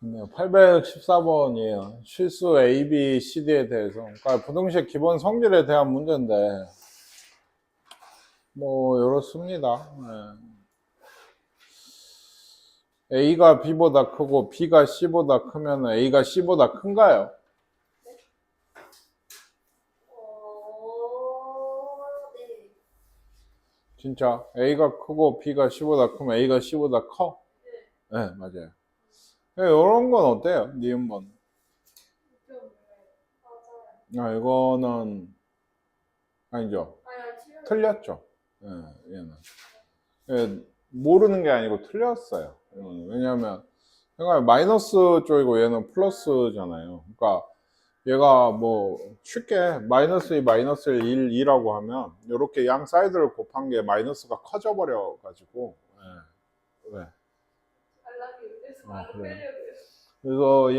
814번이에요. 실수 A, B, C, D에 대해서. 그러니까 부등식 기본 성질에 대한 문제인데, 뭐, 이렇습니다. A가 B보다 크고 B가 C보다 크면 A가 C보다 큰가요? 네. 진짜 A가 크고 B가 C보다 크면 A가 C보다 커? 네, 맞아요. 이런 건 어때요? 니은번. 맞아요. 이거는 아니죠. 틀렸죠. 얘는. 모르는 게 아니고 틀렸어요. 왜냐하면 마이너스 쪽이고 얘는 플러스잖아요. 그러니까 얘가 뭐 쉽게 마이너스 2, 마이너스 1, 2라고 하면 이렇게 양 사이드를 곱한 게 마이너스가 커져 버려 가지고 왜? 그래. 그래서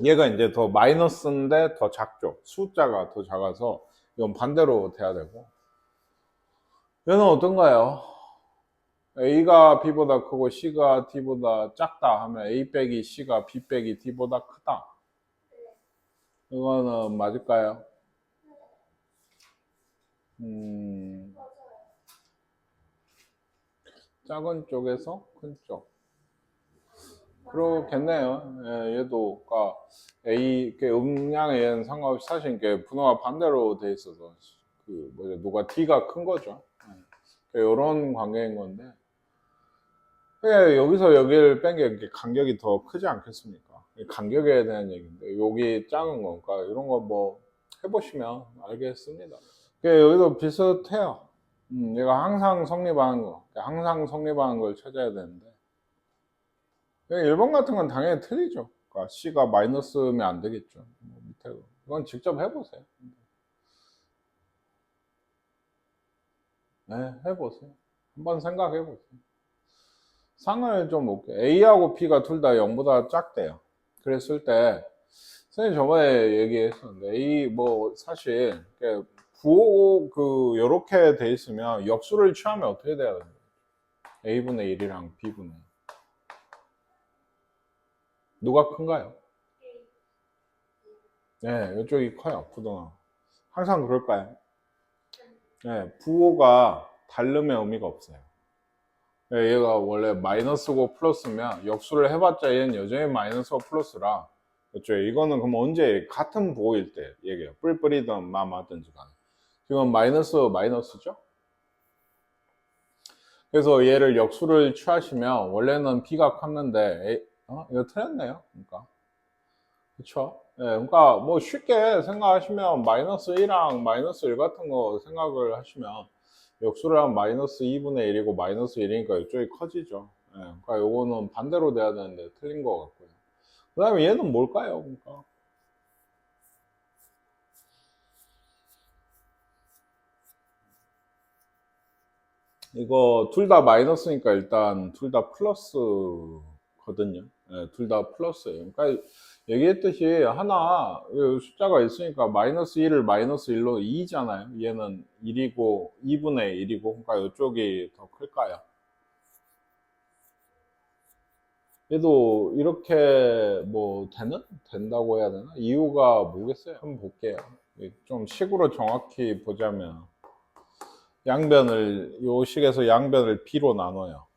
얘가 이제 더 마이너스인데 더 작죠. 숫자가 더 작아서 이건 반대로 돼야 되고 얘는 어떤가요? A가 B보다 크고 C가 D보다 작다 하면 A 빼기 C가 B 빼기 D보다 크다. 이거는 맞을까요? 작은 쪽에서 큰 쪽. 그렇겠네요. 얘도, 그러니까 A, 음량의 얘는 상관없이 사실 이게 분호가 반대로 돼 있어서, 누가 D가 큰 거죠. 이런 관계인 건데. 여기서 여기를 뺀 게 간격이 더 크지 않겠습니까? 간격에 대한 얘기인데, 여기 작은 거니까 이런 거 뭐 해보시면 알겠습니다. 여기도 비슷해요. 얘가 항상 성립하는 거, 항상 성립하는 걸 찾아야 되는데, 1번 같은 건 당연히 틀리죠. 그러니까 C가 마이너스면 안 되겠죠. 밑에 이건 직접 해보세요. 네, 해보세요. 한번 생각해보세요. 상을 좀 볼게요. A하고 B가 둘 다 0보다 작대요. 그랬을 때 선생님 저번에 얘기했었는데 A 뭐 사실 부호 요렇게 돼 있으면 역수를 취하면 어떻게 돼야 돼요? A분의 1이랑 B분의 1. 누가 큰가요? 네, 이쪽이 커요. 부등호. 항상 그럴까요? 네, 부호가 다르면 의미가 없어요. 네, 얘가 원래 마이너스고 플러스면 역수를 해봤자 얘는 여전히 마이너스고 플러스라. 그렇죠. 이거는 그럼 언제 같은 부호일 때 얘기해요. 뿔뿔이든 마마든지 간에. 지금 마이너스죠? 그래서 얘를 역수를 취하시면 원래는 B가 컸는데 이거 틀렸네요. 그러니까 그쵸? 예, 그러니까 뭐 쉽게 생각하시면 마이너스 1이랑 마이너스 1 같은 거 생각을 하시면 역수를 하면 마이너스 2분의 1이고 마이너스 1이니까 이쪽이 커지죠. 예, 그러니까 요거는 반대로 돼야 되는데 틀린 것 같고요. 그 다음에 얘는 뭘까요? 그러니까 이거 둘 다 마이너스니까 일단 둘 다 플러스거든요. 예, 둘 다 플러스예요. 그러니까 얘기했듯이 하나 숫자가 있으니까 마이너스 1을 마이너스 1로 2잖아요. 얘는 1이고 2분의 1이고 그러니까 이쪽이 더 클까요? 얘도 이렇게 뭐 된다고 해야 되나? 이유가 모르겠어요. 한번 볼게요. 좀 식으로 정확히 보자면 요 식에서 양변을 B로 나눠요.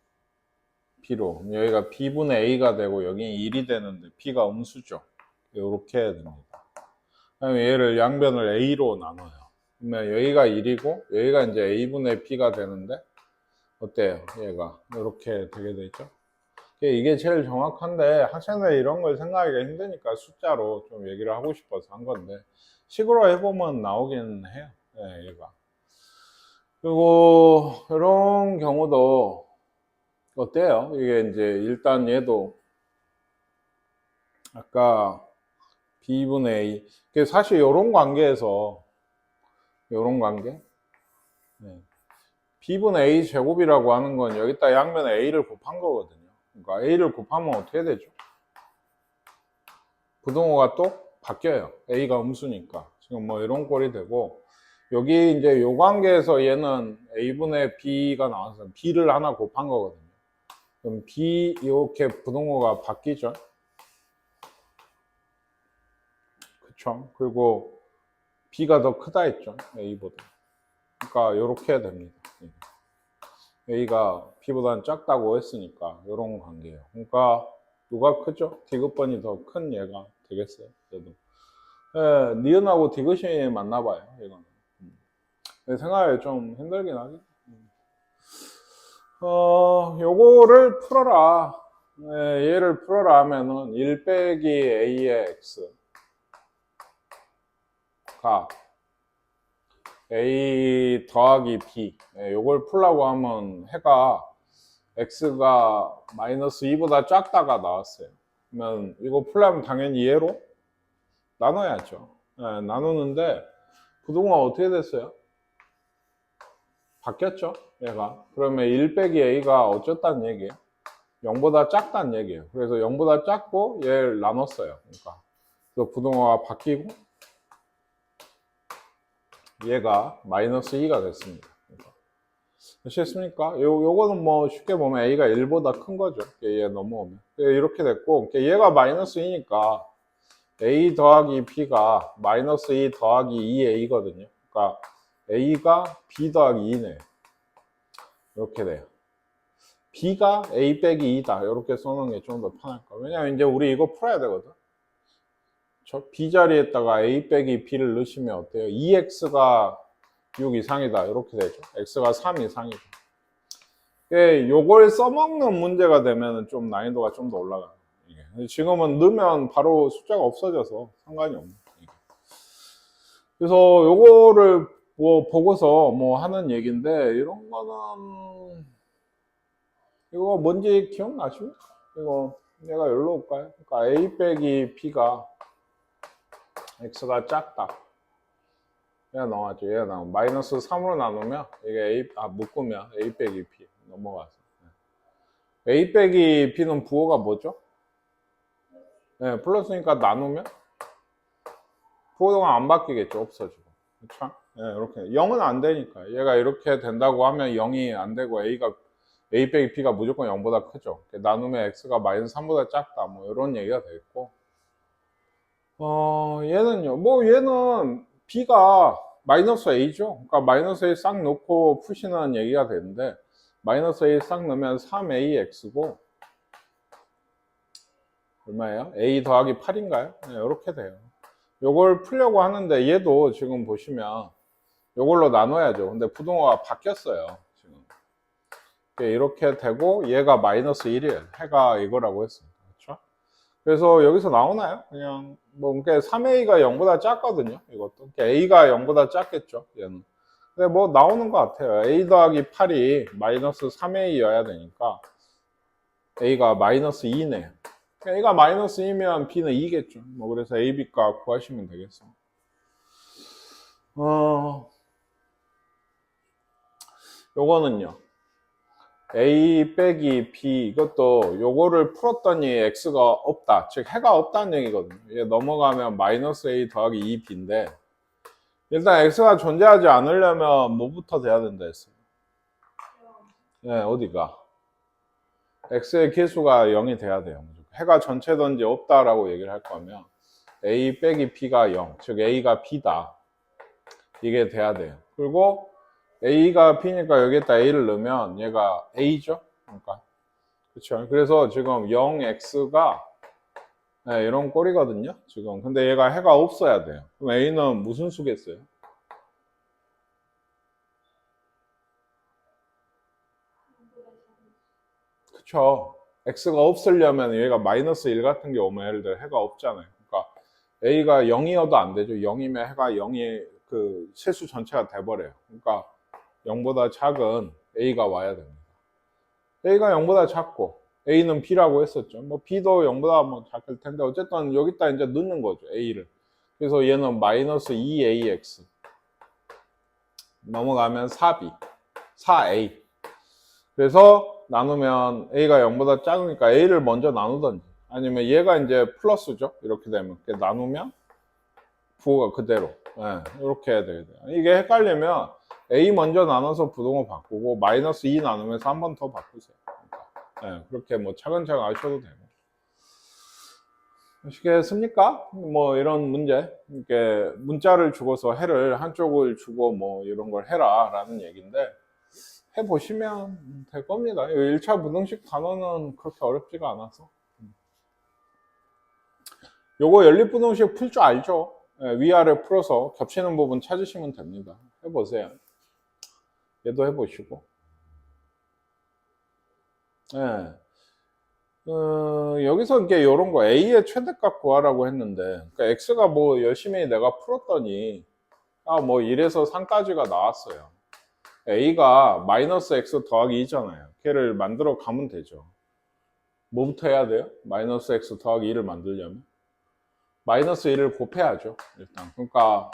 B로. 여기가 B분의 A가 되고 여기는 1이 되는데 B가 음수죠. 이렇게 해야 됩니다. 그다음에 얘를 양변을 A로 나눠요. 그러면 여기가 1이고 여기가 이제 A분의 B가 되는데 어때요? 얘가 이렇게 되게 되죠. 이게 제일 정확한데 학생들 이런 걸 생각하기가 힘드니까 숫자로 좀 얘기를 하고 싶어서 한 건데 식으로 해보면 나오긴 해요. 네, 얘가. 그리고 이런 경우도 어때요? 이게 이제 일단 얘도 아까 B분의 A 사실 이런 관계에서 이런 관계 B분의 A 제곱이라고 하는 건 여기다 양면에 A를 곱한 거거든요. 그러니까 A를 곱하면 어떻게 되죠? 부등호가 또 바뀌어요. A가 음수니까 지금 뭐 이런 꼴이 되고 여기 이제 요 관계에서 얘는 A분의 B가 나와서 B를 하나 곱한 거거든요. 그럼 B 이렇게 부동호가 바뀌죠. 그쵸? 그리고 B가 더 크다 했죠. A보다. 그러니까 이렇게 됩니다. A가 B보다는 작다고 했으니까 이런 관계예요. 그러니까 누가 크죠? 디귿번이 더 큰 얘가 되겠어요. 그래도 예, 니은하고 디귿이 맞나 봐요. 이거는 생각이 좀 힘들긴 하죠. 요거를 풀어라. 예, 얘를 풀어라 하면은 1 빼기 A의 X가 A 더하기 B. 예, 요걸 풀라고 하면 해가 X가 마이너스 2보다 작다가 나왔어요. 그러면 이거 풀려면 당연히 얘로 나눠야죠. 예, 나누는데 부동호가 어떻게 됐어요? 바뀌었죠? 얘가. 그러면 1 빼기 A가 어쨌다는 얘기예요? 0보다 작다는 얘기예요. 그래서 0보다 작고 얘를 나눴어요. 그러니까 그래서 부동호가 바뀌고 얘가 마이너스 2가 됐습니다. 그러니까. 아시겠습니까? 요거는 뭐 쉽게 보면 A가 1보다 큰 거죠. 얘 넘어오면. 이렇게 됐고 얘가 마이너스 2니까 A 더하기 B가 마이너스 2 더하기 2A거든요. 그러니까 A가 B 더하기 2네요. 이렇게 돼요. B가 A 빼기 2다. 이렇게 써놓은 게 좀 더 편할 거예요. 왜냐면 이제 우리 이거 풀어야 되거든. 저 B 자리에다가 A 빼기 B를 넣으시면 어때요? 2X가 6 이상이다. 이렇게 되죠. X가 3 이상이다. 요걸 써먹는 문제가 되면 좀 난이도가 좀 더 올라가요. 지금은 넣으면 바로 숫자가 없어져서 상관이 없는. 그래서 요거를 뭐 보고서 뭐 하는 얘기인데 이런 거는 이거 뭔지 기억나십니까? 이거 내가 여기로 올까요? 그러니까 A 빼기 B가 X가 작다. 얘가 나왔죠. 얘가 나오면 마이너스 3으로 나누면 이게 A 묶으면 A 빼기 B 넘어가서 A 빼기 B는 부호가 뭐죠? 네, 플러스니까 나누면 부호가 안 바뀌겠죠. 없어지고. 그렇죠? 네, 이렇게 0은 안 되니까 얘가 이렇게 된다고 하면 0이 안 되고 A 빼기 B가 무조건 0보다 크죠. 나누면 X가 마이너스 3보다 작다. 뭐 이런 얘기가 되겠고 얘는요. 뭐 얘는 B가 마이너스 A죠. 그러니까 마이너스 A 싹 넣고 푸시는 얘기가 되는데 마이너스 A 싹 넣으면 3AX고 얼마예요? A 더하기 8인가요? 네, 이렇게 돼요. 요걸 풀려고 하는데 얘도 지금 보시면 요걸로 나눠야죠. 근데 부동호가 바뀌었어요. 지금 이렇게 되고 얘가 마이너스 1이에요. 해가 이거라고 했습니다. 그렇죠? 그래서 여기서 나오나요? 그냥 뭐 3A가 0보다 작거든요. 이것도 A가 0보다 작겠죠. 얘는. 근데 뭐 나오는 것 같아요. A 더하기 8이 마이너스 3A여야 되니까 A가 마이너스 2네요. A가 마이너스 2면 B는 2겠죠. 뭐 그래서 A, B 값 구하시면 되겠습니다. 요거는요. A 빼기 B 이것도 요거를 풀었더니 X가 없다. 즉 해가 없다는 얘기거든요. 이게 넘어가면 마이너스 A 더하기 2B인데 일단 X가 존재하지 않으려면 뭐부터 돼야 된다 했어요? 네, 어디가? X의 개수가 0이 돼야 돼요. 해가 전체든지 없다라고 얘기를 할 거면 A 빼기 B가 0, 즉 A가 B다. 이게 돼야 돼요. 그리고 A가 B니까 여기에다 A를 넣으면 얘가 A죠? 그러니까. 그렇죠. 그래서 지금 0X가 네, 이런 꼴이거든요. 지금. 근데 얘가 해가 없어야 돼요. 그럼 A는 무슨 수겠어요? 그쵸. X가 없으려면 얘가 마이너스 1 같은 게 오면 예를 들어 해가 없잖아요. 그러니까 A가 0이어도 안 되죠. 0이면 해가 0이 그 실수 전체가 돼버려요. 그러니까 0보다 작은 A가 와야 됩니다. A가 0보다 작고 A는 B라고 했었죠. 뭐 B도 0보다 뭐 작을 텐데 어쨌든 여기다 이제 넣는 거죠. A를. 그래서 얘는 마이너스 2AX 넘어가면 4B 4A 그래서 나누면 A가 0보다 작으니까 A를 먼저 나누던지 아니면 얘가 이제 플러스죠. 이렇게 되면 나누면 부호가 그대로 이렇게 해야 돼요. 이게 헷갈리면 A 먼저 나눠서 부동호 바꾸고 마이너스 2 나누면서 한 번 더 바꾸세요. 예, 그렇게 뭐 차근차근 하셔도 되고. 아시겠습니까? 뭐 이런 문제, 이렇게 문자를 주고서 해를 한쪽을 주고 뭐 이런 걸 해라 라는 얘기인데, 해보시면 될 겁니다. 1차 부등식 단원은 그렇게 어렵지가 않아서. 요거 연립부등식 풀 줄 알죠? 예, 위아래 풀어서 겹치는 부분 찾으시면 됩니다. 해보세요. 얘도 해보시고. 예. 여기서 이게 이런 거 A의 최대값 구하라고 했는데, 그러니까 X가 뭐 열심히 내가 풀었더니, 뭐 1에서 3까지가 나왔어요. A가 마이너스 X 더하기 2잖아요. 걔를 만들어 가면 되죠. 뭐부터 해야 돼요? 마이너스 X 더하기 2를 만들려면? 마이너스 1을 곱해야죠. 일단. 그러니까,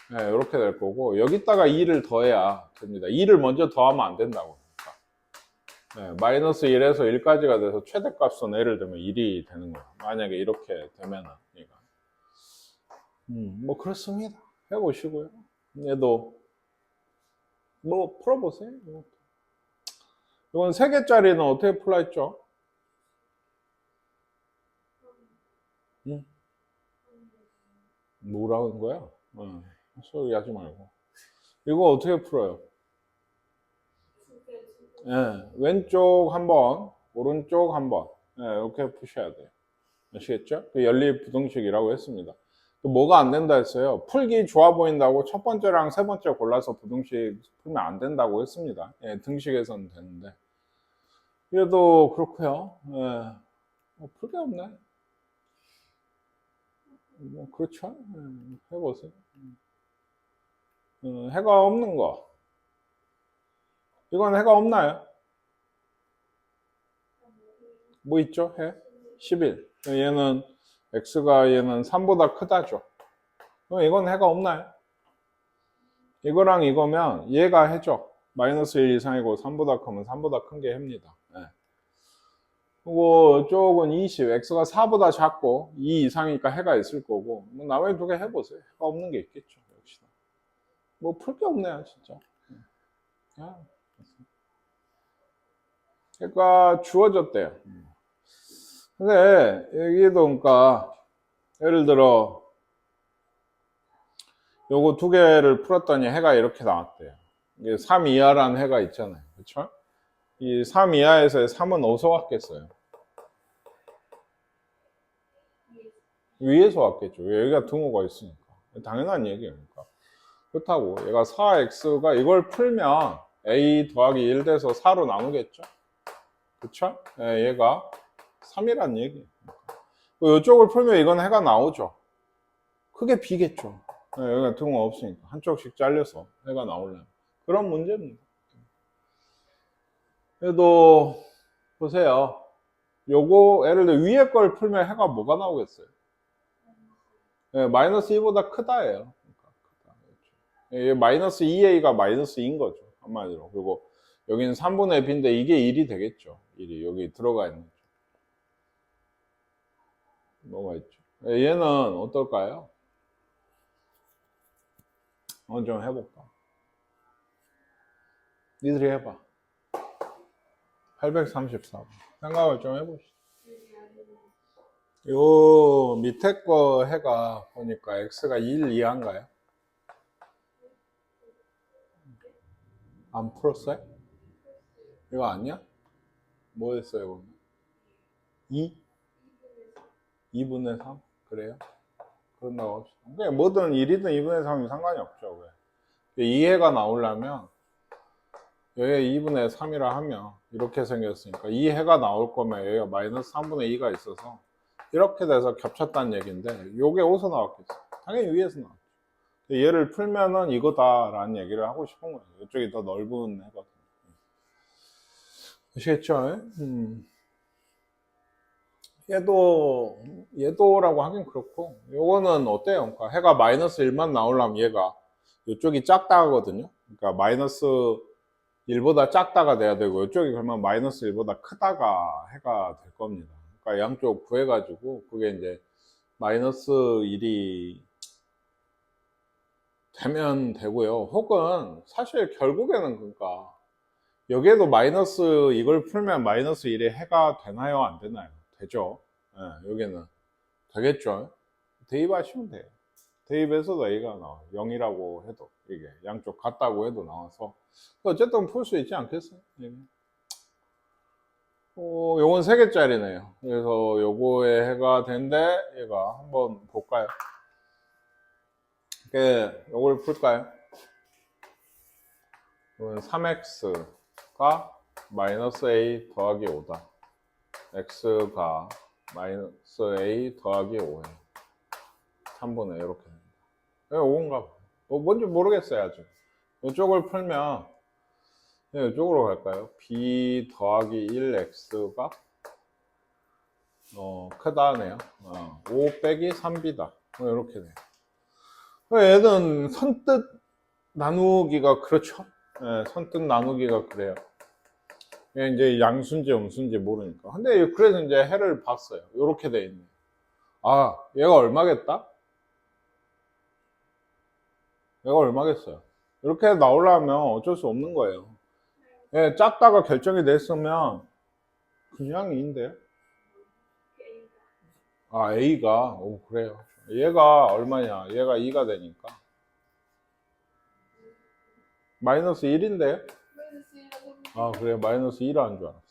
이렇게 될 거고, 여기다가 2를 더해야 됩니다. 2를 먼저 더하면 안 된다고. 마이너스 1에서 1까지가 돼서 최대값은 예를 들면 1이 되는 거예요. 만약에 이렇게 되면은. 뭐 그렇습니다. 해보시고요. 얘도 뭐 풀어보세요. 이건 3개짜리는 어떻게 풀라 했죠? 뭐라는 거야? 소리 하지 말고. 이거 어떻게 풀어요? 왼쪽 한 번, 오른쪽 한 번. 이렇게 푸셔야 돼요. 아시겠죠? 그 연립부등식이라고 했습니다. 또 뭐가 안 된다 했어요? 풀기 좋아 보인다고 첫 번째랑 세 번째 골라서 부등식 풀면 안 된다고 했습니다. 등식에서는 되는데. 그래도 그렇고요. 풀 게 없네. 뭐 그렇죠. 해보세요. 해가 없는 거. 이건 해가 없나요? 뭐 있죠? 해? 11. 얘는 x가 얘는 3보다 크다죠. 그럼 이건 해가 없나요? 이거랑 이거면 얘가 해죠. 마이너스 1 이상이고 3보다 크면 3보다 큰 게 해입니다. 그리고 이쪽은 20, x가 4보다 작고 2 이상이니까 해가 있을 거고, 뭐 나머지 두 개 해보세요. 해가 없는 게 있겠죠. 역시나. 뭐 풀 게 없네요, 진짜. 해가 주어졌대요. 근데 여기도 그러니까 예를 들어 요거 두 개를 풀었더니 해가 이렇게 나왔대요. 이게 3 이하라는 해가 있잖아요. 그렇죠? 이 3 이하에서의 3은 어디서 왔겠어요? 위에서 왔겠죠. 여기가 등호가 있으니까. 당연한 얘기예요. 그러니까. 그렇다고 얘가 4x가 이걸 풀면 a 더하기 1 돼서 4로 나누겠죠? 그쵸? 얘가 3이란 얘기예요. 이쪽을 풀면 이건 해가 나오죠. 크게 비겠죠. 여기가 등호 없으니까 한쪽씩 잘려서 해가 나오려면 그런 문제입니다. 그래도 보세요. 요거 예를 들어 위에 걸 풀면 해가 뭐가 나오겠어요? 마이너스 2보다 크다예요. 그러니까 마이너스 2a가 마이너스 2인 거죠. 한마디로. 그리고 여기는 3분의 b인데 이게 1이 되겠죠. 1이 여기 들어가 있는 거죠. 뭐가 있죠? 얘는 어떨까요? 좀 해볼까? 니들이 해봐. 834번. 생각을 좀 해보시죠. 요 밑에 거 해가 보니까 x가 1 이하인가요? 안 풀었어요? 이거 아니야? 뭐 했어요, 그러면? 2? 2분의 3? 그래요? 그런다고 합시다. 그러니까 뭐든 1이든 2분의 3이 상관이 없죠. 왜? 2해가 나오려면 여기가 2분의 3이라 하면 이렇게 생겼으니까 2해가 나올 거면 여기가 마이너스 3분의 2가 있어서 이렇게 돼서 겹쳤다는 얘기인데 이게 어디서 나왔겠어? 당연히 위에서 나왔죠. 얘를 풀면은 이거다라는 얘기를 하고 싶은 거예요. 이쪽이 더 넓은 해거든요. 아시겠죠? 얘도라고 하긴 그렇고, 요거는 어때요? 그러니까 해가 마이너스 1만 나오려면 얘가 이쪽이 작다 하거든요. 그러니까 마이너스 1보다 작다가 돼야 되고, 이쪽이 그러면 마이너스 1보다 크다가 해가 될 겁니다. 그러니까 양쪽 구해가지고, 그게 이제 마이너스 1이 되면 되고요. 혹은 사실 결국에는 그러니까 여기에도 마이너스 이걸 풀면 마이너스 1이 해가 되나요? 안 되나요? 되죠. 예, 여기는 되겠죠. 대입하시면 돼요. 대입에서도 A가 나와요. 0이라고 해도 이게 양쪽 같다고 해도 나와서 어쨌든 풀 수 있지 않겠어요? 예. 요건 3개짜리네요. 그래서 요거에 해가 된데 얘가 한번 볼까요? 요걸 풀까요? 이건 3x가 마이너스 a 더하기 5다. x가 마이너스 a 더하기 5에 3분의 이렇게 됩니다. 왜 5인가 봐요. 뭔지 모르겠어요 아직. 이쪽을 풀면 이쪽으로 갈까요? b 더하기 1x가 크다네요. 5 빼기 3b다. 이렇게 돼요. 얘는 선뜻 나누기가 그렇죠. 선뜻 나누기가 그래요. 이제 양수인지 음수인지 모르니까. 근데 그래서 이제 해를 봤어요. 이렇게 돼 있네. 아, 얘가 얼마겠다? 얘가 얼마겠어요? 이렇게 나오려면 어쩔 수 없는 거예요. 작다가 결정이 됐으면 그냥 2인데요. 아, A가, 그래요. 얘가 얼마냐? 얘가 2가 되니까. 마이너스 1인데요? 아, 그래요. 마이너스 1 하는 줄 알았어요.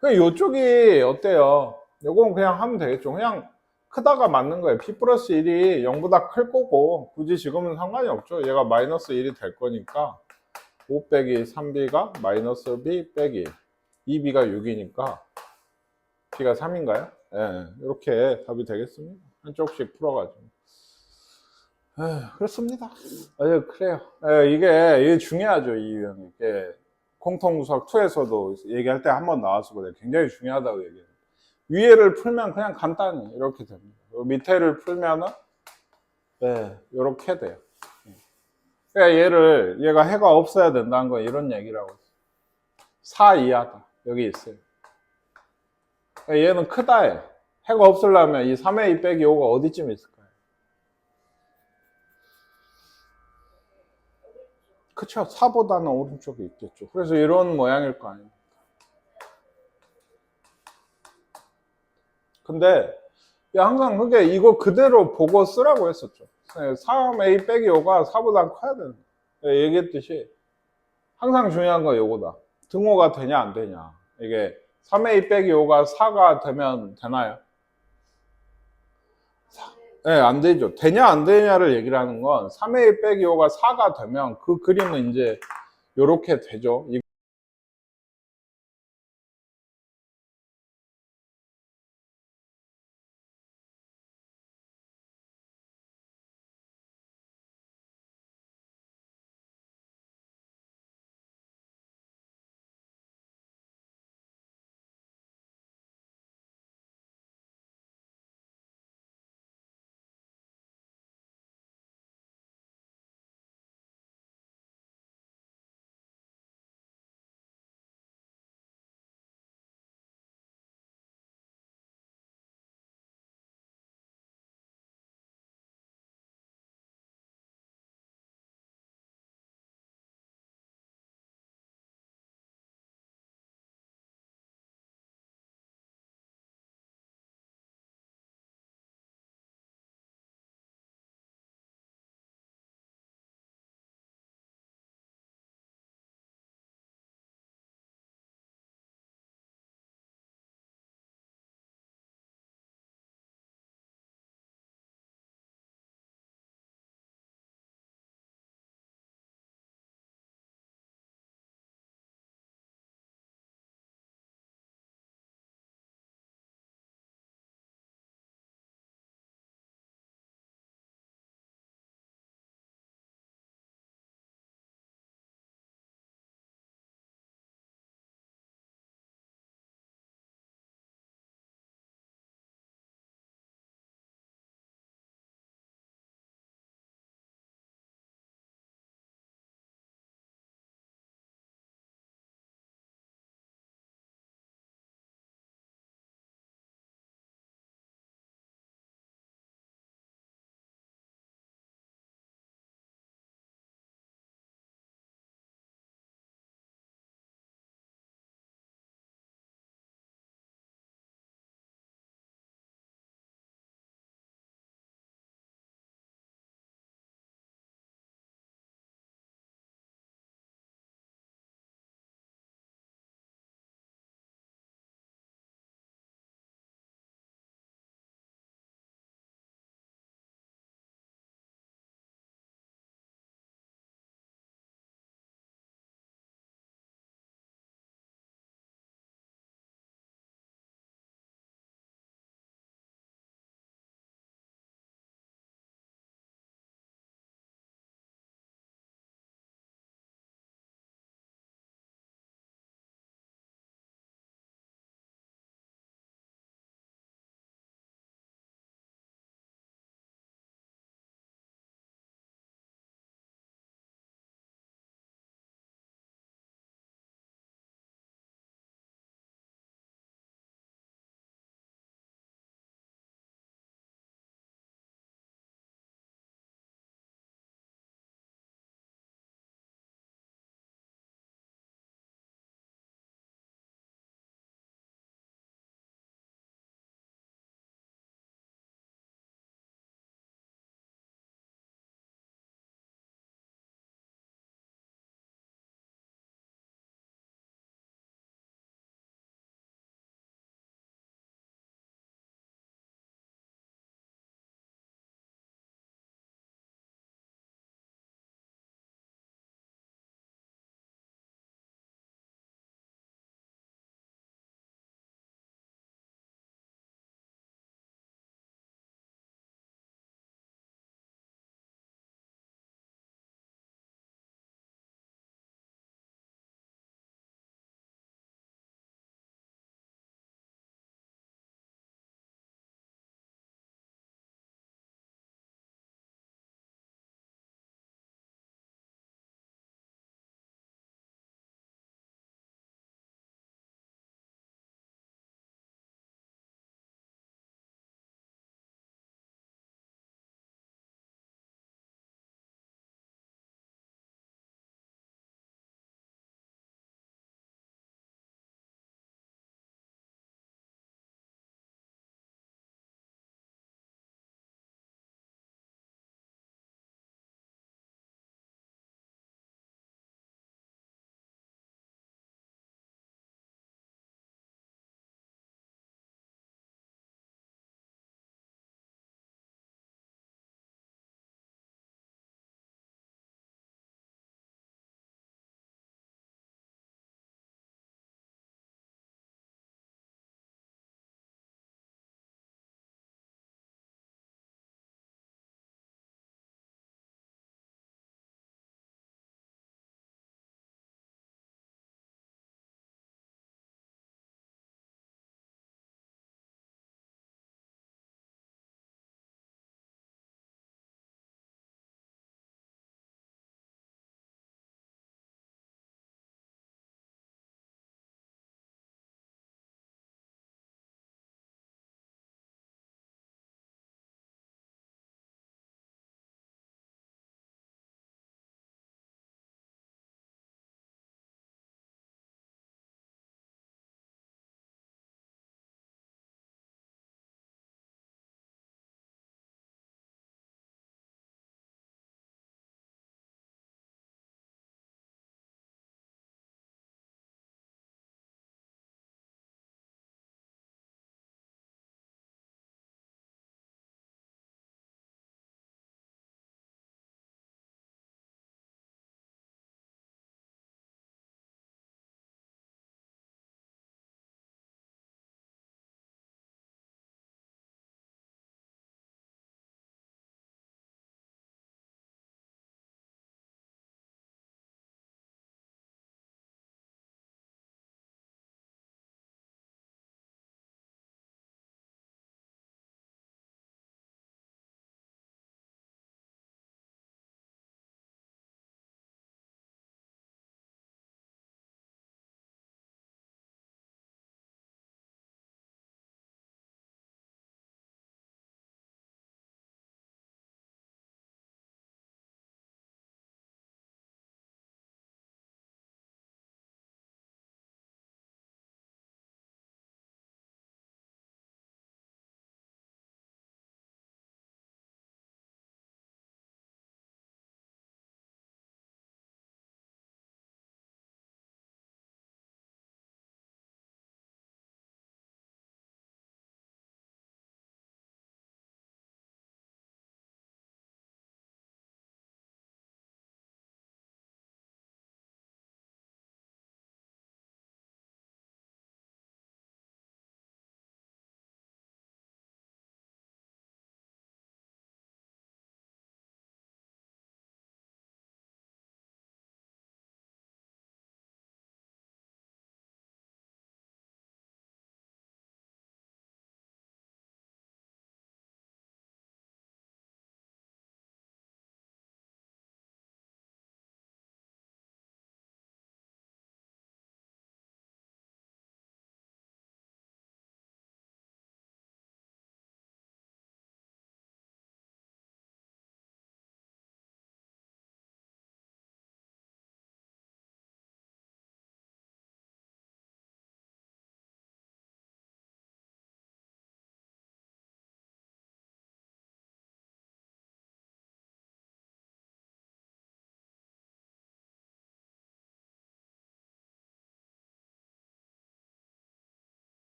그냥 이쪽이 어때요? 요건 그냥 하면 되겠죠. 그냥 크다가 맞는 거예요. p 플러스 1이 0보다 클 거고 굳이 지금은 상관이 없죠. 얘가 마이너스 1이 될 거니까 5 빼기 3b가 마이너스 b 빼기 2b가 6이니까 b가 3인가요? 예, 이렇게 답이 되겠습니다. 한쪽씩 풀어가지고. 그렇습니다. 그래요. 이게 중요하죠. 이 유형이. 공통구석 2에서도 얘기할 때 한번 나왔었고 굉장히 중요하다고 얘기해요. 위에를 풀면 그냥 간단히 이렇게 됩니다. 밑에를 풀면은 이렇게 돼요. 그러니까 얘가 해가 없어야 된다는 건 이런 얘기라고 했어요. 4 이하다. 여기 있어요. 그러니까 얘는 크다예요. 해가 없으려면 이 3의 2 빼기 5가 어디쯤 있을까요? 그쵸. 4보다는 오른쪽에 있겠죠. 그래서 이런 모양일 거 아니에요. 근데 항상 그게 이거 그대로 보고 쓰라고 했었죠. 3a 빼기 5가 4보다 커야 되는 거예요. 얘기했듯이 항상 중요한 건 이거다. 등호가 되냐 안 되냐. 이게 3a 빼기 5가 4가 되면 되나요? 네, 안 되죠. 되냐 안 되냐를 얘기를 하는 건 3a 빼기 5가 4가 되면 그 그림은 이제 이렇게 되죠.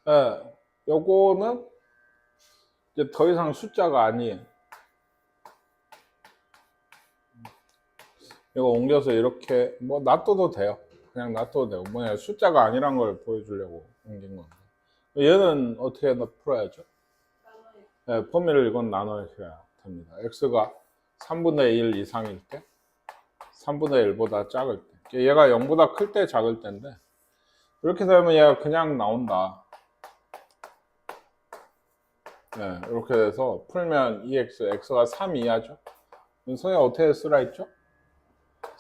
예, 요거는 이제 더 이상 숫자가 아니에요. 이거 옮겨서 이렇게 뭐 놔둬도 돼요. 그냥 놔둬도 되고 뭐냐 숫자가 아니란 걸 보여주려고 옮긴 건데 얘는 어떻게 풀어야죠? 네, 범위를 이건 나눠야 됩니다. x가 3분의 1 이상일 때 3분의 1보다 작을 때 얘가 0보다 클 때 작을 때인데 이렇게 되면 얘가 그냥 나온다. 네, 이렇게 돼서 풀면 2x, x가 3 이하죠. 선생님 어떻게 쓰라 했죠?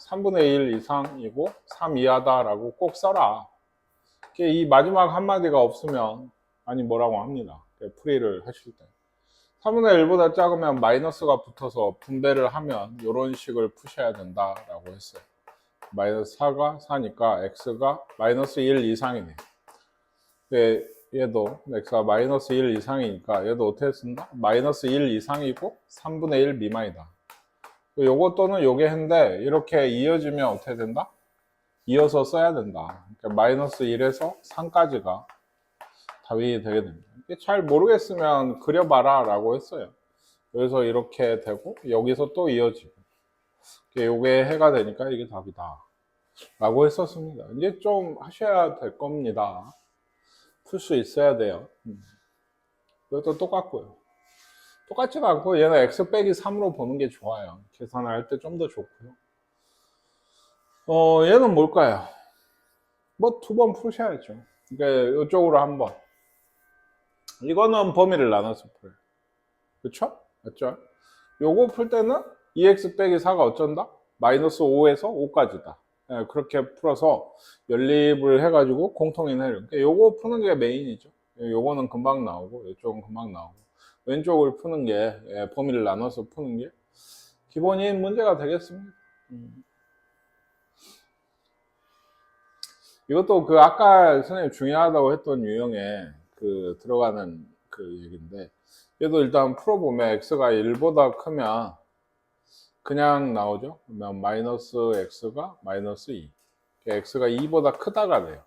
3분의 1 이상이고 3 이하다라고 꼭 써라. 이 마지막 한마디가 없으면 아니 뭐라고 합니다. 풀이를 하실 때 3분의 1보다 작으면 마이너스가 붙어서 분배를 하면 이런 식을 푸셔야 된다라고 했어요. 마이너스 4가 4니까 x가 마이너스 1 이상이네. 얘도 x가 마이너스 1 이상이니까 얘도 어떻게 쓴다? 마이너스 1 이상이고 3분의 1 미만이다. 요거 또는 요게 한데 이렇게 이어지면 어떻게 된다? 이어서 써야 된다. 그러니까 마이너스 1에서 3까지가 답이 되게 됩니다. 잘 모르겠으면 그려봐라 라고 했어요. 여기서 이렇게 되고 여기서 또 이어지고 요게 해가 되니까 이게 답이다 라고 했었습니다. 이제 좀 하셔야 될 겁니다. 풀 수 있어야 돼요. 이것도 똑같고요. 똑같지가 않고 얘는 x 빼기 3으로 보는 게 좋아요. 계산을 할 때 좀 더 좋고요. 얘는 뭘까요? 뭐 두 번 푸셔야죠. 그러니까 이쪽으로 한 번. 이거는 범위를 나눠서 풀어요. 그쵸? 맞죠? 요거 풀 때는 2x 빼기 4가 어쩐다? 마이너스 5에서 5까지다. 네, 그렇게 풀어서 연립을 해가지고 공통인 해를. 그러니까 요거 푸는 게 메인이죠. 요거는 금방 나오고, 이쪽은 금방 나오고. 왼쪽을 푸는 게, 범위를 나눠서 푸는 게 기본인 문제가 되겠습니다. 이것도 그 아까 선생님 중요하다고 했던 유형에 그 들어가는 그 얘기인데 얘도 일단 풀어보면 x가 1보다 크면 그냥 나오죠. 그러면 마이너스 x가 마이너스 2 x가 2보다 크다가 돼요.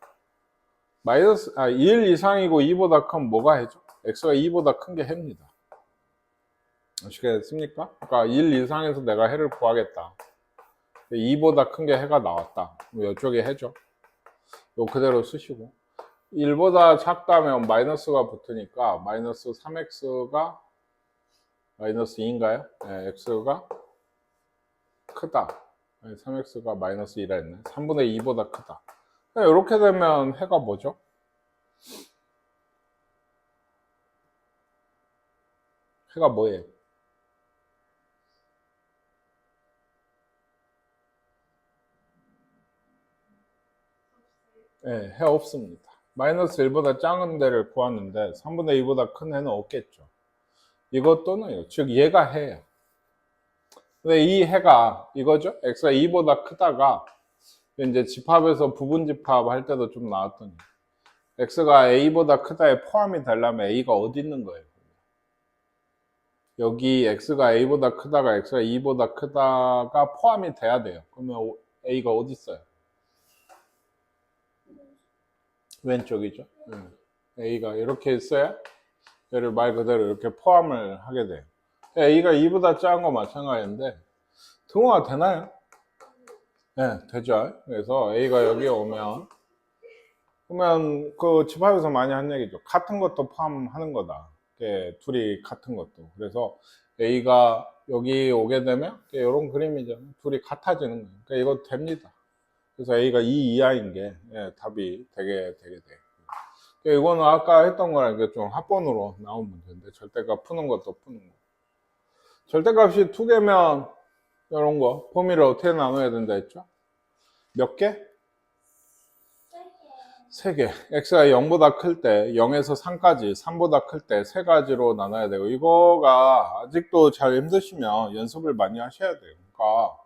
마이너스 1 이상이고 2보다 크면 뭐가 해죠? x가 2보다 큰 게 해입니다. 아시겠습니까? 그러니까 1 이상에서 내가 해를 구하겠다. 2보다 큰 게 해가 나왔다. 이쪽에 해죠. 요 그대로 쓰시고 1보다 작다면 마이너스가 붙으니까 마이너스 3x가 마이너스 2인가요? 네, x가 크다. 3x가 마이너스 2라 했네. 3분의 2보다 크다. 이렇게 되면 해가 뭐죠? 해가 뭐예요? 네, 해 없습니다. 마이너스 1보다 작은 데를 구하는데 3분의 2보다 큰 해는 없겠죠. 이것 또는 즉 얘가 해예요. 근데 이 해가 이거죠? x가 2보다 크다가 이제 집합에서 부분 집합 할 때도 좀 나왔더니 x가 a보다 크다에 포함이 되려면 a가 어디 있는 거예요? 여기 x가 a보다 크다가 x가 2보다 크다가 포함이 돼야 돼요. 그러면 a가 어디 있어요? 왼쪽이죠. a가 이렇게 있어야 얘를 말 그대로 이렇게 포함을 하게 돼요. a가 2보다 작은 거 마찬가지인데 등호가 되나요? 네, 되죠. 그래서 a가 여기 오면 그러면 그 집합에서 많이 한 얘기죠. 같은 것도 포함하는 거다. 둘이 같은 것도. 그래서 a가 여기 오게 되면 이런 그림이잖아요. 둘이 같아지는 거예요. 그러니까 이거 됩니다. 그래서 a가 2 이하인 게 답이 되게 돼요. 이거는 아까 했던 거랑 좀 합본으로 나온 문제인데 절대값 푸는 것도 푸는 거. 절대값이 2개면 이런 거 범위를 어떻게 나눠야 된다 했죠? 몇 개? 3개. x가 0보다 클 때 0에서 3까지 3보다 클 때 3가지로 나눠야 되고 이거가 아직도 잘 힘드시면 연습을 많이 하셔야 돼요. 그러니까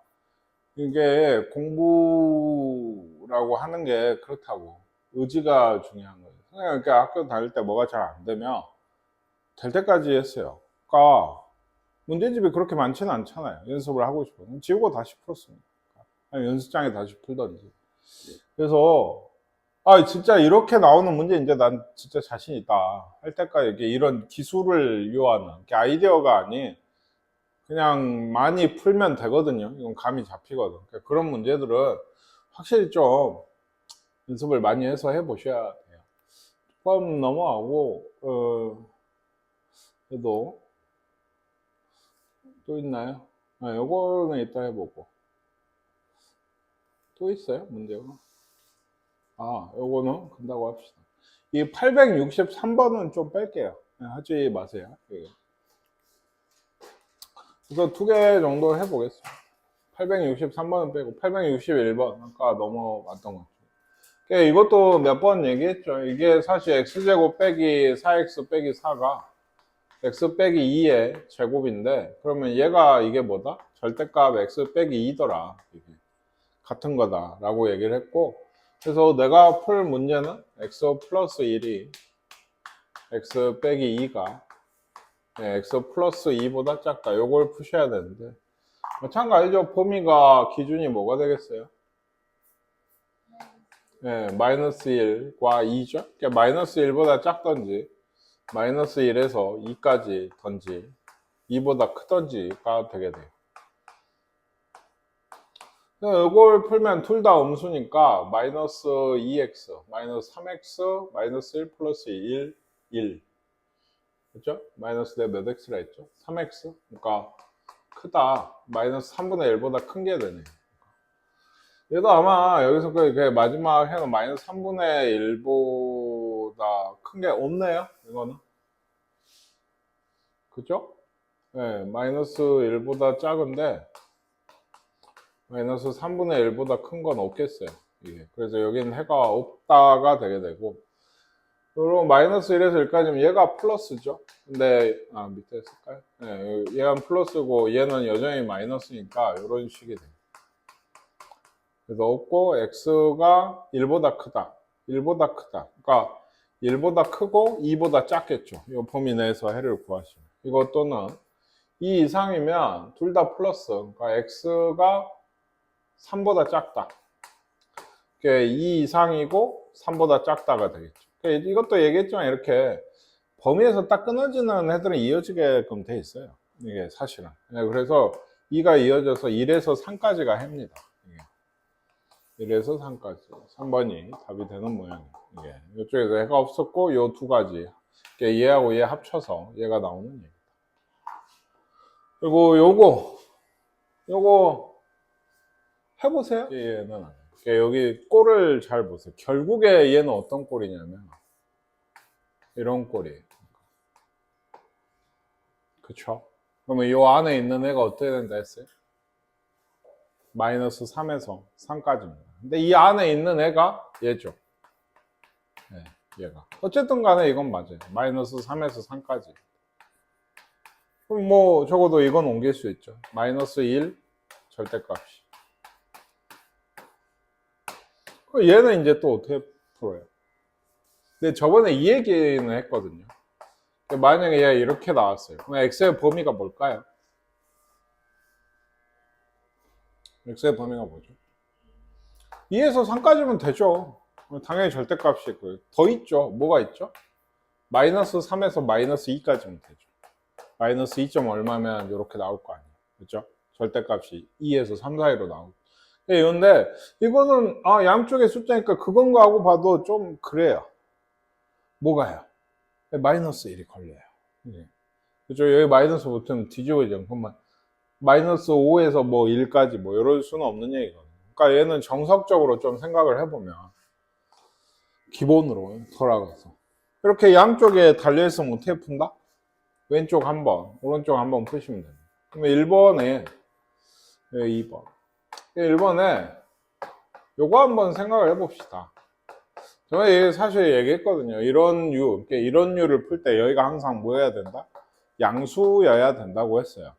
이게 공부라고 하는 게 그렇다고 의지가 중요한 거예요. 그러니까 학교 다닐 때 뭐가 잘 안 되면 될 때까지 했어요. 그러니까 문제집이 그렇게 많지는 않잖아요. 연습을 하고 싶어요. 지우고 다시 풀었습니다. 아니, 연습장에 다시 풀던지. 그래서 아, 진짜 이렇게 나오는 문제 이제 난 진짜 자신 있다 할 때까지 이게 이런 기술을 요하는 이게 아이디어가 아닌 그냥 많이 풀면 되거든요. 이건 감이 잡히거든. 그러니까 그런 문제들은 확실히 좀 연습을 많이 해서 해보셔야 돼요. 그럼 넘어가고, 그래도 또 있나요? 아, 요거는 이따 해보고. 또 있어요? 문제가? 아, 요거는 간다고 합시다. 이 863번은 좀 뺄게요. 하지 마세요. 그래서 두 개 정도 해보겠습니다. 863번은 빼고 861번 아까 넘어왔던 것 같아요. 이것도 몇 번 얘기했죠. 이게 사실 x제곱 빼기 4x 빼기 4가 x 빼기 2의 제곱인데 그러면 얘가 이게 뭐다? 절대값 x 빼기 2더라. 이게 같은 거다 라고 얘기를 했고 그래서 내가 풀 문제는 x 플러스 1이 x 빼기 2가 x 플러스 2보다 작다. 요걸 푸셔야 되는데 마찬가지죠. 범위가 기준이 뭐가 되겠어요? 네, 마이너스 1과 2죠. 그러니까 마이너스 1보다 작던지 마이너스 1에서 2까지 던지 2보다 크던지가 되게 돼요. 이걸 풀면 둘 다 음수니까 마이너스 2x, 마이너스 3x, 마이너스 1 플러스 1, 1 그렇죠? 마이너스 내 몇 x라 했죠? 3x 그러니까 크다. 마이너스 3분의 1보다 큰 게 되네. 얘도 아마 여기서 그 마지막 해는 마이너스 3분의 1보다 큰 게 없네요. 이거는. 그죠? 네, 마이너스 1보다 작은데 마이너스 3분의 1보다 큰 건 없겠어요. 이게. 그래서 여기는 해가 없다가 되게 되고 그리고 마이너스 1에서 1까지면 얘가 플러스죠. 근데 밑에 쓸까요? 네, 얘가 플러스고 얘는 여전히 마이너스니까 이런 식이 돼요. 그래서 없고 x가 1보다 크다. 1보다 크다. 그러니까 1보다 크고 2보다 작겠죠. 이 범위 내에서 해를 구하시면. 이거 또는 2 이상이면 둘 다 플러스. 그러니까 x가 3보다 작다. 2 이상이고 3보다 작다가 되겠죠. 이것도 얘기했지만 이렇게 범위에서 딱 끊어지는 애들은 이어지게끔 돼 있어요. 이게 사실은. 그래서 2가 이어져서 1에서 3까지가 해입니다. 1에서 3까지. 3번이 답이 되는 모양이에요. 이쪽에서 해가 없었고 이 두 가지. 얘하고 얘 합쳐서 얘가 나오는 얘기다. 그리고 요거 해보세요. 얘는 안 해요. 여기 꼴을 잘 보세요. 결국에 얘는 어떤 꼴이냐면 이런 꼴이에요. 그쵸? 그러면 이 안에 있는 애가 어떻게 된다 했어요? 마이너스 3에서 3까지입니다. 근데 이 안에 있는 애가 얘죠. 네, 얘가. 어쨌든 간에 이건 맞아요. 마이너스 3에서 3까지. 그럼 뭐 적어도 이건 옮길 수 있죠. 마이너스 1 절대값이. 그럼 얘는 이제 또 어떻게 풀어요? 근데 저번에 이 얘기는 했거든요. 만약에 얘가 이렇게 나왔어요. 그럼 x의 범위가 뭘까요? x의 범위가 뭐죠? 2에서 3까지면 되죠. 당연히 절대값이 있고요. 더 있죠. 뭐가 있죠? 마이너스 3에서 마이너스 2까지면 되죠. 마이너스 2점 얼마면 이렇게 나올 거 아니에요. 그렇죠? 절대값이 2에서 3 사이로 나오고. 그런데 이거는 양쪽의 숫자니까 그건가 하고 봐도 좀 그래요. 뭐가요? 마이너스 1이 걸려요. 그렇죠? 여기 마이너스 붙으면 뒤집어지죠. 그러면 마이너스 5에서 뭐 1까지 뭐 이럴 수는 없는 얘기거든요. 그러니까 얘는 정석적으로 좀 생각을 해보면 기본으로 돌아가서 이렇게 양쪽에 달려있으면 어떻게 푼다? 왼쪽 한번, 오른쪽 한번 푸시면 됩니다. 그러면 1번에 2번 1번에 요거 한번 생각을 해봅시다. 저는 사실 얘기했거든요. 이런 류를 풀 때 여기가 항상 뭐 해야 된다? 양수여야 된다고 했어요.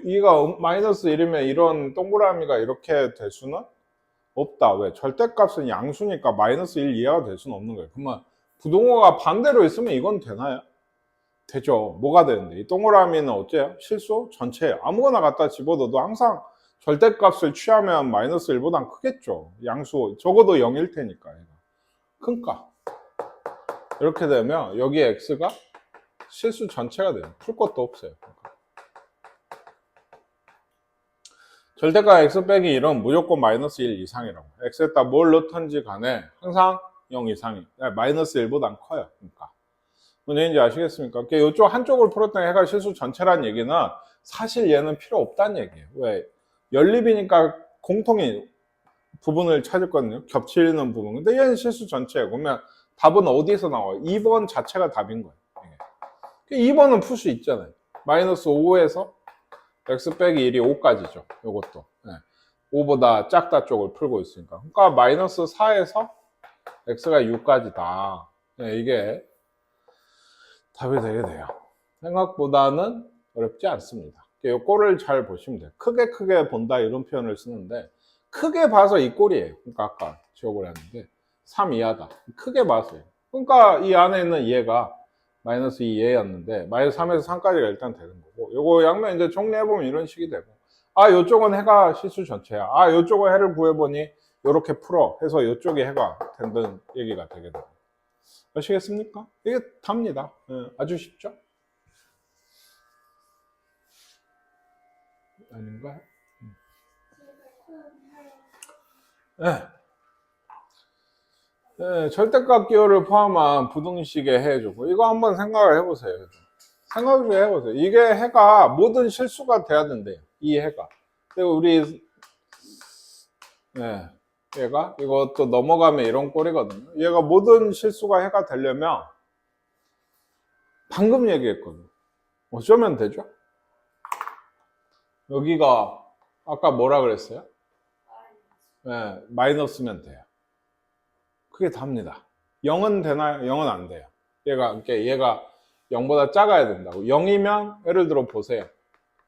이가 마이너스 1이면 이런 동그라미가 이렇게 될 수는 없다. 왜? 절대값은 양수니까 마이너스 1 이하가 될 수는 없는 거예요. 그러면 부동호가 반대로 있으면 이건 되나요? 되죠. 뭐가 되는데? 이 동그라미는 어째요? 실수? 전체예요. 아무거나 갖다 집어넣어도 항상 절대값을 취하면 마이너스 1보단 크겠죠. 양수, 적어도 0일 테니까. 그러니까 이렇게 되면 여기 x가 실수 전체가 돼요. 풀 것도 없어요. 절대값 x 빼기 1은 무조건 마이너스 1 이상이라고. x에다 뭘 넣던지 간에 항상 0 이상이, 마이너스 1보단 커요. 그러니까 문제인지 아시겠습니까? 이쪽 한쪽을 풀었더니 해가 실수 전체란 얘기는 사실 얘는 필요 없다는 얘기예요. 왜? 연립이니까 공통의 부분을 찾을 거거든요. 겹치는 부분. 근데 얘는 실수 전체예요. 그러면 답은 어디서 나와요? 2번 자체가 답인 거예요. 2번은 풀 수 있잖아요. 마이너스 5에서 x 빼기 1이 5까지죠. 요것도. 5보다 작다 쪽을 풀고 있으니까. 그러니까 마이너스 4에서 x가 6까지다. 이게 답이 되게 돼요. 생각보다는 어렵지 않습니다. 이 꼴을 잘 보시면 돼요. 크게 본다 이런 표현을 쓰는데 크게 봐서 이 꼴이에요. 그러니까 아까 지워버렸는데 3 이하다. 크게 봐서요. 그러니까 이 안에 있는 얘가 마이너스 2얘였는데 마이너스 3에서 3까지가 일단 되는 거고 요거 양면 이제 정리해보면 이런 식이 되고 요쪽은 해가 실수 전체야. 요쪽은 해를 구해보니 요렇게 풀어 해서 요쪽이 해가 된다는 얘기가 되게 돼요. 아시겠습니까? 이게 답니다. 아주 쉽죠? 아닌가요? 절대값 기호를 포함한 부등식의 해주고 이거 한번 생각을 해보세요. 생각을 좀 해보세요. 이게 해가 모든 실수가 돼야 된대요. 이 해가. 그리고 우리 얘가 이것도 넘어가면 이런 꼴이거든요. 얘가 모든 실수가 해가 되려면 방금 얘기했거든요. 어쩌면 되죠? 여기가 아까 뭐라 그랬어요? 마이너스면 돼요. 그게 답니다. 0은 되나요? 0은 안 돼요. 얘가 0보다 작아야 된다고. 0이면 예를 들어 보세요.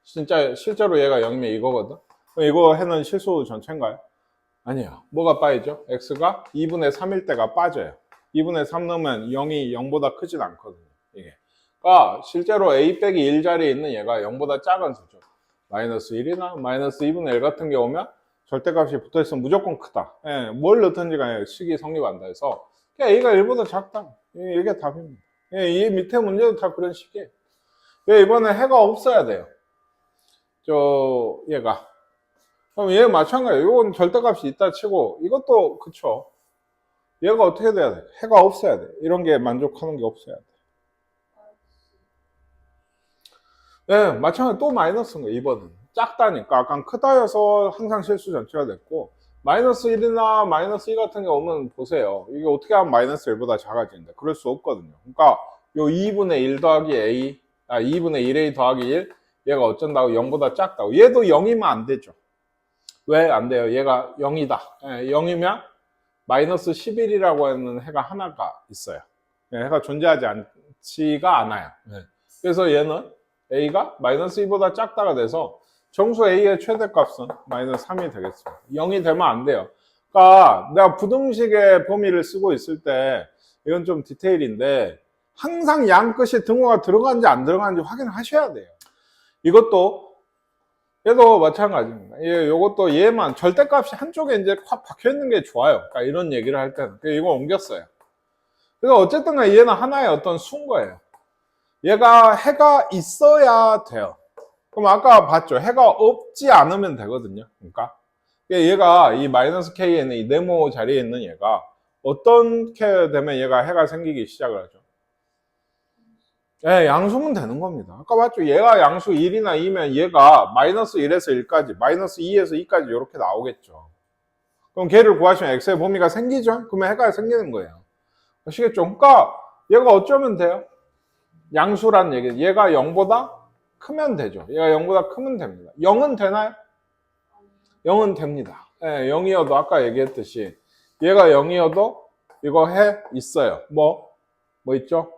실제로 얘가 0이면 이거거든. 이거 해는 실수 전체인가요? 아니요. 뭐가 빠지죠? x가 2분의 3일 때가 빠져요. 2분의 3 넣으면 0이 0보다 크진 않거든요. 이게. 그러니까 실제로 a 빼기 1 자리에 있는 얘가 0보다 작은 수죠. 마이너스 1이나 마이너스 2분의 1 같은 경우면 절대값이 붙어있으면 무조건 크다. 뭘 넣든지 간에 식이 성립한다 해서 a가 1보다 작다. 이게 답입니다. 이 밑에 문제도 다 그런 식이에요. 이번에 해가 없어야 돼요. 얘가. 그럼 얘 마찬가지예요. 이건 절대값이 있다 치고 이것도 그쵸. 얘가 어떻게 돼야 돼? 해가 없어야 돼. 이런 게 만족하는 게 없어야 돼. 마찬가지로 또 마이너스인 거예요. 2번은. 작다니까. 아까 크다여서 항상 실수 전체가 됐고 마이너스 1이나 마이너스 2 같은 경우는 보세요. 이게 어떻게 하면 마이너스 1보다 작아지는데 그럴 수 없거든요. 그러니까 요 2분의 1 더하기 a 2분의 1a 더하기 1 얘가 어쩐다고 0보다 작다고. 얘도 0이면 안 되죠. 왜 안 돼요? 얘가 0이다. 0이면 마이너스 11이라고 하는 해가 하나가 있어요. 해가 존재하지 않지가 않아요. 그래서 얘는 a가 마이너스 2보다 작다가 돼서 정수 a의 최대값은 마이너스 3이 되겠습니다. 0이 되면 안 돼요. 그러니까 내가 부등식의 범위를 쓰고 있을 때 이건 좀 디테일인데 항상 양 끝이 등호가 들어가는지 안 들어가는지 확인을 하셔야 돼요. 얘도 마찬가지입니다. 요것도 얘만 절대값이 한쪽에 이제 확 박혀 있는 게 좋아요. 그러니까 이런 얘기를 할 때는 이거 옮겼어요. 그래서 어쨌든 얘는 하나의 어떤 수인 거예요. 얘가 해가 있어야 돼요. 그럼 아까 봤죠? 해가 없지 않으면 되거든요. 그러니까 얘가 이 마이너스 k에 있는 이 네모 자리에 있는 얘가 어떻게 되면 얘가 해가 생기기 시작을 하죠? 양수면 되는 겁니다. 아까 봤죠? 얘가 양수 1이나 2면 얘가 마이너스 1에서 1까지, 마이너스 2에서 2까지 이렇게 나오겠죠. 그럼 걔를 구하시면 x의 범위가 생기죠? 그러면 해가 생기는 거예요. 아시겠죠? 그러니까 얘가 어쩌면 돼요? 양수란 얘기. 얘가 0보다 크면 되죠. 얘가 0보다 크면 됩니다. 0은 되나요? 0은 됩니다. 0이어도 아까 얘기했듯이 얘가 0이어도 이거 해 있어요. 뭐 있죠?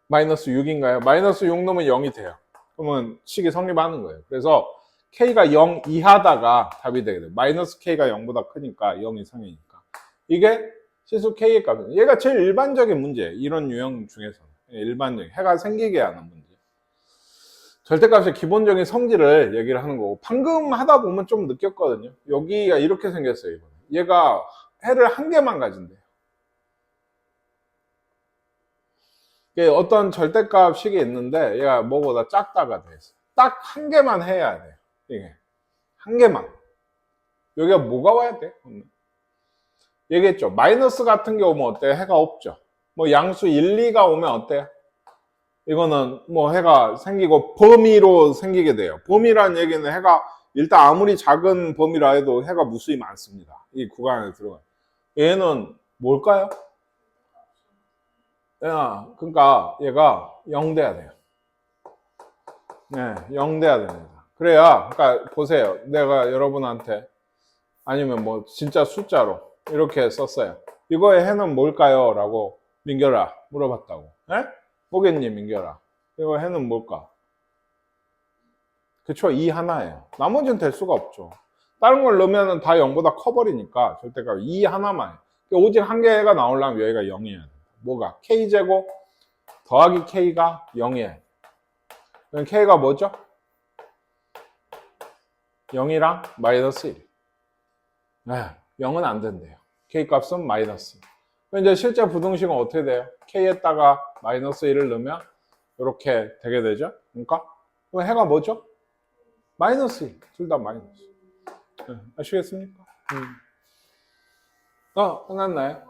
마이너스 6인가요? 마이너스 6 넣으면 0이 돼요. 그러면 식이 성립하는 거예요. 그래서 k가 0 이하다가 답이 되게 돼요. 마이너스 k가 0보다 크니까 0 이상이니까. 이게 실수 k의 값이에요. 얘가 제일 일반적인 문제예요. 이런 유형 중에서는. 일반적인. 해가 생기게 하는 문제. 절대값의 기본적인 성질을 얘기를 하는 거고 방금 하다 보면 좀 느꼈거든요. 여기가 이렇게 생겼어요. 이번에. 얘가 해를 한 개만 가진대요. 이게 어떤 절대값식이 있는데 얘가 뭐보다 작다가 돼 있어요. 딱 한 개만 해야 돼요. 이게 한 개만. 여기가 뭐가 와야 돼? 얘기했죠. 마이너스 같은 게 오면 어때요? 해가 없죠. 뭐 양수 1, 2가 오면 어때요? 이거는 뭐 해가 생기고 범위로 생기게 돼요. 범위란 얘기는 해가 일단 아무리 작은 범위라 해도 해가 무수히 많습니다. 이 구간에 들어가요. 얘는 뭘까요? 그러니까 얘가 0 돼야 돼요. 네, 0 돼야 됩니다. 그래야, 그러니까 보세요. 내가 여러분한테 아니면 뭐 진짜 숫자로 이렇게 썼어요. 이거의 해는 뭘까요? 라고 민결아 물어봤다고. 에? 보겠니 민결아? 이거 해는 뭘까? 그쵸, 2 하나예요. 나머지는 될 수가 없죠. 다른 걸 넣으면 다 0보다 커버리니까 절대값 2 하나만. 오직 한 개가 나오려면 여기가 0이어야 돼. 뭐가? k제곱 더하기 k가 0이에요. 그럼 k가 뭐죠? 0이랑 마이너스 1. 네, 0은 안 된대요. k 값은 마이너스. 그럼 이제 실제 부등식은 어떻게 돼요? k에다가 마이너스 1을 넣으면 이렇게 되게 되죠? 그러니까 그럼 해가 뭐죠? 마이너스 1. 둘 다 마이너스. 네, 아시겠습니까? 끝났나요?